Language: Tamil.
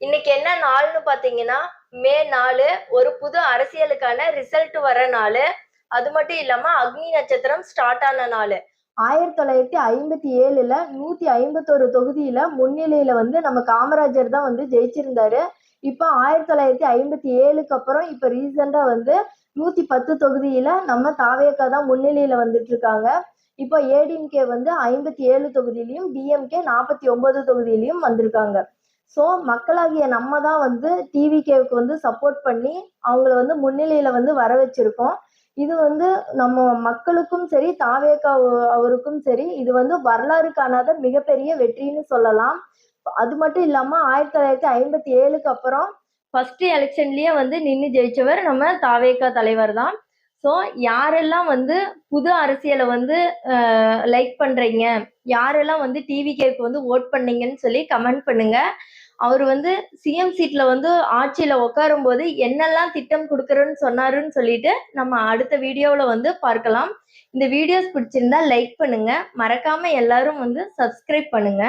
இன்னைக்கு என்ன நாள்னு பாத்தீங்கன்னா மே 4 ஒரு புது அரசியலுக்கான ரிசல்ட் வர நாள். அது மட்டும் இல்லாம அக்னி நட்சத்திரம் ஸ்டார்ட் ஆன நாள். 1957ல 151 தொகுதியில முன்னிலையில நம்ம காமராஜர் தான் ஜெயிச்சிருந்தாரு. இப்ப 1957க்கு அப்புறம் இப்ப ரீசெண்டா 110 தொகுதியில நம்ம தாவேகா தான் முன்னிலையில வந்துட்டு இருக்காங்க. இப்போ ஏடிஎம்கே 57 தொகுதியிலையும் டிஎம்கே 49 தொகுதியிலையும் வந்திருக்காங்க. ஸோ மக்களாகிய நம்ம தான் டிவிகேவுக்கு சப்போர்ட் பண்ணி அவங்கள முன்னிலையில வர வச்சிருக்கோம். இது நம்ம மக்களுக்கும் சரி தாவேகா அவருக்கும் சரி இது வரலாறு காணாத மிகப்பெரிய வெற்றின்னு சொல்லலாம். அது மட்டும் இல்லாம 1957க்கு அப்புறம் ஃபர்ஸ்ட் எலெக்ஷன்லயே நின்று ஜெயிச்சவர் நம்ம தாவேகா தலைவர் தான். ஸோ யாரெல்லாம் புது அரசியலை லைக் பண்றீங்க, யாரெல்லாம் டிவிகேக்கு ஓட் பண்ணீங்கன்னு சொல்லி கமெண்ட் பண்ணுங்க. அவர் சிஎம் சீட்ல ஆட்சியில உட்காரும் போது என்னெல்லாம் திட்டம் கொடுக்கறேன்னு சொன்னாருன்னு சொல்லிட்டு நம்ம அடுத்த வீடியோவில் பார்க்கலாம். இந்த வீடியோஸ் பிடிச்சிருந்தா லைக் பண்ணுங்க, மறக்காம எல்லாரும் சப்ஸ்கிரைப் பண்ணுங்க.